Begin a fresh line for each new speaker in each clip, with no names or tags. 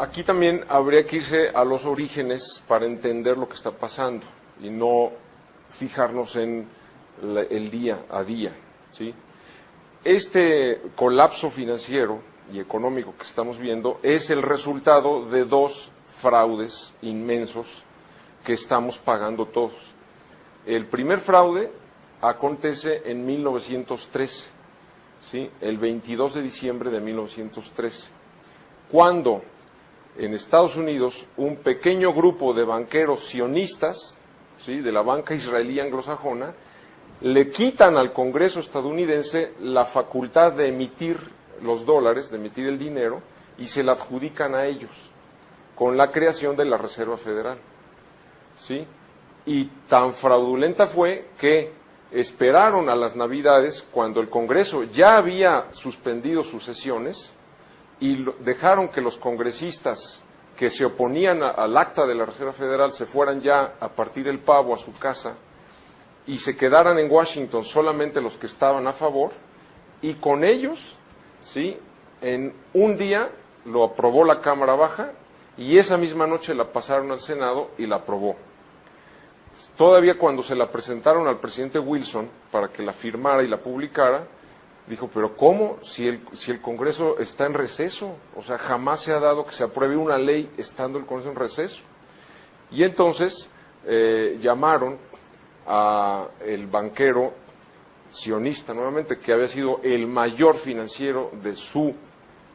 aquí también habría que irse a los orígenes para entender lo que está pasando y no fijarnos en el día a día, ¿sí? Este colapso financiero y económico que estamos viendo es el resultado de dos fraudes inmensos que estamos pagando todos. El primer fraude acontece en 1913, ¿sí? El 22 de diciembre de 1913, cuando en Estados Unidos un pequeño grupo de banqueros sionistas, ¿sí?, de la banca israelí anglosajona, le quitan al Congreso estadounidense la facultad de emitir los dólares, de emitir el dinero, y se la adjudican a ellos, con la creación de la Reserva Federal, ¿sí? Y tan fraudulenta fue que esperaron a las Navidades, cuando el Congreso ya había suspendido sus sesiones, y dejaron que los congresistas que se oponían al acta de la Reserva Federal se fueran ya a partir el pavo a su casa, y se quedaran en Washington solamente los que estaban a favor, y con ellos, ¿sí?, en un día lo aprobó la Cámara Baja, y esa misma noche la pasaron al Senado y la aprobó. Todavía cuando se la presentaron al presidente Wilson para que la firmara y la publicara, dijo, pero ¿cómo? Si el Congreso está en receso, o sea, jamás se ha dado que se apruebe una ley estando el Congreso en receso. Y entonces llamaron a el banquero sionista, nuevamente, que había sido el mayor financiero de su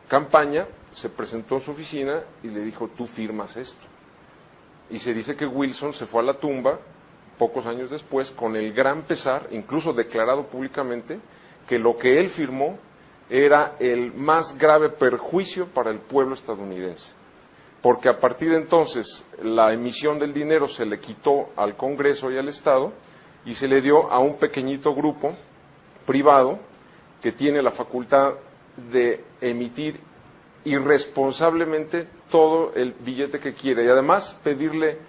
campaña, se presentó en su oficina y le dijo, tú firmas esto. Y se dice que Wilson se fue a la tumba pocos años después con el gran pesar, incluso declarado públicamente, que lo que él firmó era el más grave perjuicio para el pueblo estadounidense, porque a partir de entonces la emisión del dinero se le quitó al Congreso y al Estado y se le dio a un pequeñito grupo privado que tiene la facultad de emitir irresponsablemente todo el billete que quiere y además pedirle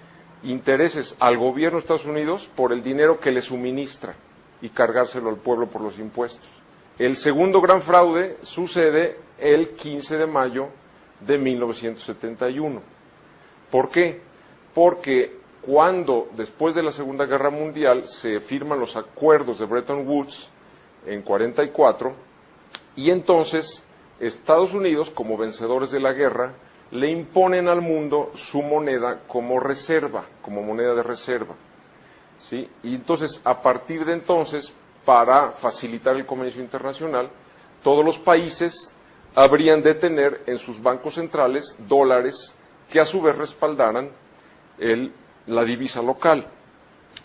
intereses al gobierno de Estados Unidos por el dinero que le suministra y cargárselo al pueblo por los impuestos. El segundo gran fraude sucede el 15 de mayo de 1971. ¿Por qué? Porque cuando después de la Segunda Guerra Mundial se firman los acuerdos de Bretton Woods en 44 y entonces Estados Unidos, como vencedores de la guerra, le imponen al mundo su moneda como reserva, como moneda de reserva, ¿sí? Y entonces, a partir de entonces, para facilitar el comercio internacional, todos los países habrían de tener en sus bancos centrales dólares que a su vez respaldaran la divisa local.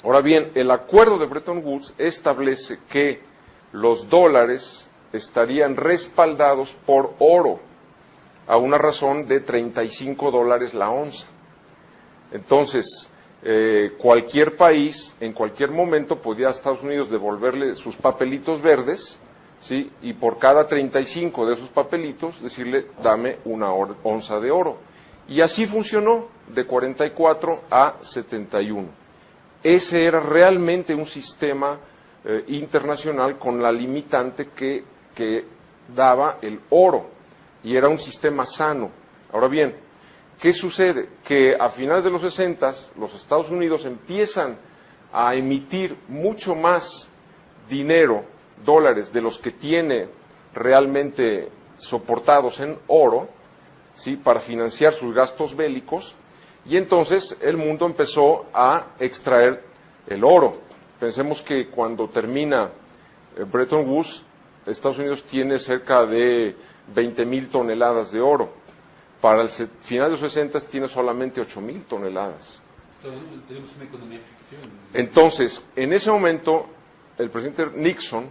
Ahora bien, el acuerdo de Bretton Woods establece que los dólares estarían respaldados por oro, a una razón de $35 la onza. Entonces, cualquier país, en cualquier momento, podía a Estados Unidos devolverle sus papelitos verdes, ¿sí?, y por cada 35 de esos papelitos decirle, dame una onza de oro. Y así funcionó de 44 a 71. Ese era realmente un sistema internacional con la limitante que daba el oro, y era un sistema sano. Ahora bien, ¿qué sucede? Que a finales de los 60 los Estados Unidos empiezan a emitir mucho más dinero, dólares, de los que tiene realmente soportados en oro, ¿sí?, para financiar sus gastos bélicos, y entonces el mundo empezó a extraer el oro. Pensemos que cuando termina Bretton Woods, Estados Unidos tiene cerca de 20,000 toneladas de oro. Para el final de los 60 tiene solamente 8,000 toneladas.
Tenemos una economía ficción.
Entonces, en ese momento, el presidente Nixon,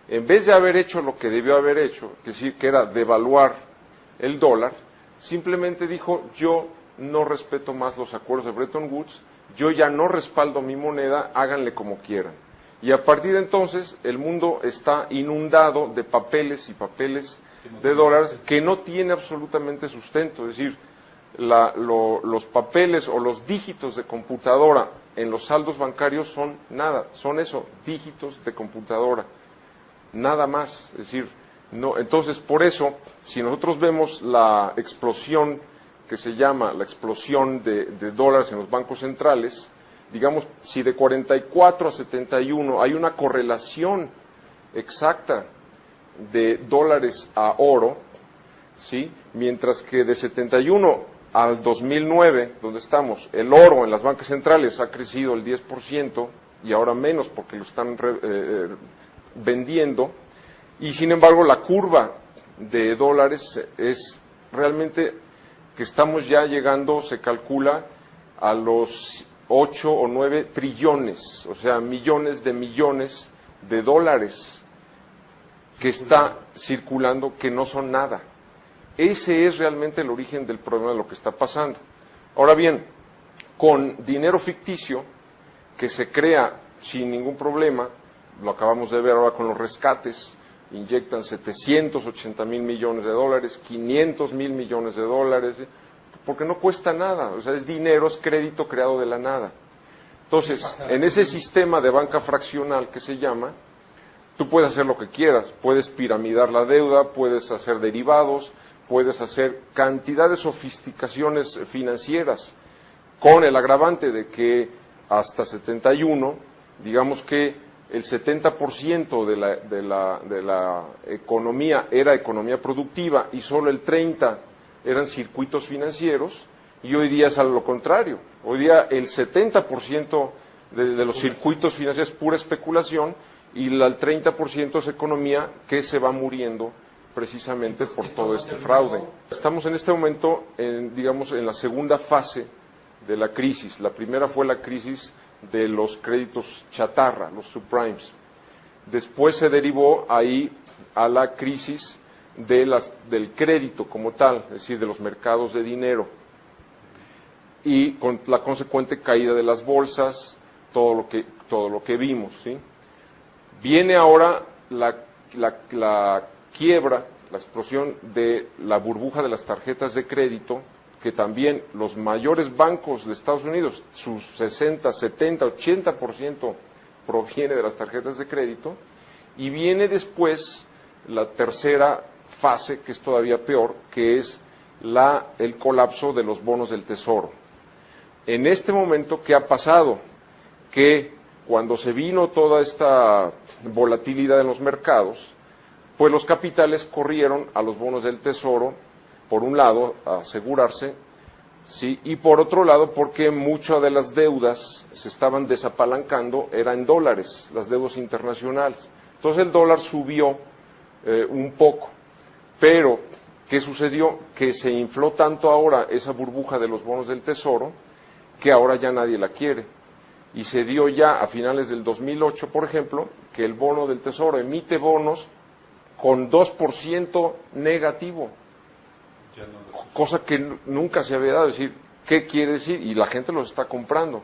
en vez de haber hecho lo que debió haber hecho, es decir, que era devaluar el dólar, simplemente dijo, yo no respeto más los acuerdos de Bretton Woods, yo ya no respaldo mi moneda, háganle como quieran. Y a partir de entonces, el mundo está inundado de papeles y papeles de dólares que no tiene absolutamente sustento. Es decir, los papeles o los dígitos de computadora en los saldos bancarios son nada, son eso, dígitos de computadora, nada más. Es decir, no. Entonces, por eso, si nosotros vemos la explosión que se llama la explosión de dólares en los bancos centrales, digamos, si de 44 a 71 hay una correlación exacta de dólares a oro, ¿sí? Mientras que de 71 al 2009, donde estamos, el oro en las bancas centrales ha crecido el 10% y ahora menos porque lo están vendiendo, y sin embargo la curva de dólares es realmente que estamos ya llegando, se calcula, a los 8 o 9 trillones, o sea, millones de dólares que está circulando, que no son nada. Ese es realmente el origen del problema de lo que está pasando. Ahora bien, con dinero ficticio que se crea sin ningún problema, lo acabamos de ver ahora con los rescates, inyectan 780,000 millones de dólares, 500,000 millones de dólares, porque no cuesta nada, o sea, es dinero, es crédito creado de la nada. Entonces, en ese sistema de banca fraccional que se llama, tú puedes hacer lo que quieras, puedes piramidar la deuda, puedes hacer derivados, puedes hacer cantidad de sofisticaciones financieras, con el agravante de que hasta 71, digamos que el 70% de la economía era economía productiva y solo el 30% eran circuitos financieros, y hoy día es a lo contrario. Hoy día el 70% de los circuitos financieros es pura especulación y el 30% es economía que se va muriendo precisamente por todo este fraude. Estamos en este momento, digamos, en la segunda fase de la crisis. La primera fue la crisis de los créditos chatarra, los subprimes. Después se derivó ahí a la crisis del crédito como tal, es decir, de los mercados de dinero, y con la consecuente caída de las bolsas, todo lo que vimos, ¿sí? Viene ahora la quiebra, la explosión de la burbuja de las tarjetas de crédito, que también los mayores bancos de Estados Unidos, sus 60, 70, 80% proviene de las tarjetas de crédito, y viene después la tercera fase, que es todavía peor, que es el colapso de los bonos del Tesoro. En este momento, ¿qué ha pasado? Que cuando se vino toda esta volatilidad en los mercados, pues los capitales corrieron a los bonos del Tesoro, por un lado, a asegurarse, ¿sí? Y por otro lado, porque muchas de las deudas se estaban desapalancando, eran en dólares, las deudas internacionales. Entonces el dólar subió un poco, pero ¿qué sucedió? Que se infló tanto ahora esa burbuja de los bonos del Tesoro, que ahora ya nadie la quiere. Y se dio ya a finales del 2008, por ejemplo, que el bono del Tesoro emite bonos con 2% negativo, cosa que nunca se había dado. Es decir, ¿qué quiere decir? Y la gente los está comprando.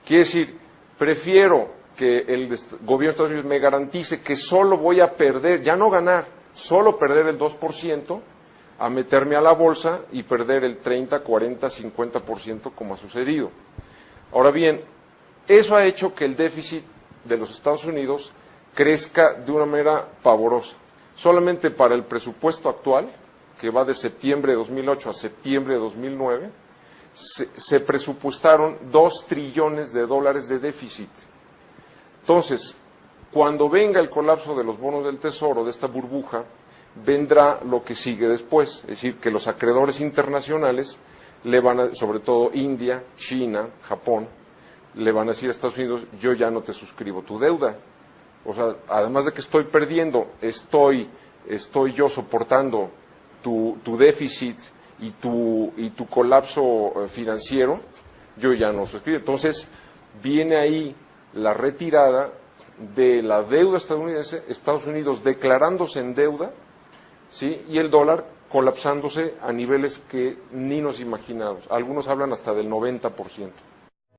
Quiere decir, prefiero que el gobierno de Estados Unidos me garantice que solo voy a perder, ya no ganar, solo perder el 2%, a meterme a la bolsa y perder el 30, 40, 50% como ha sucedido. Ahora bien, eso ha hecho que el déficit de los Estados Unidos crezca de una manera pavorosa. Solamente para el presupuesto actual, que va de septiembre de 2008 a septiembre de 2009, se presupuestaron 2 trillones de dólares de déficit. Entonces, cuando venga el colapso de los bonos del Tesoro, de esta burbuja, vendrá lo que sigue después. Es decir, que los acreedores internacionales le van a, sobre todo India, China, Japón, le van a decir a Estados Unidos, yo ya no te suscribo tu deuda. O sea, además de que estoy perdiendo, estoy yo soportando tu déficit y tu colapso financiero, yo ya no suscribo. Entonces, viene ahí la retirada de la deuda estadounidense, Estados Unidos declarándose en deuda, ¿sí? Y el dólar colapsándose a niveles que ni nos imaginamos. Algunos hablan hasta del 90%.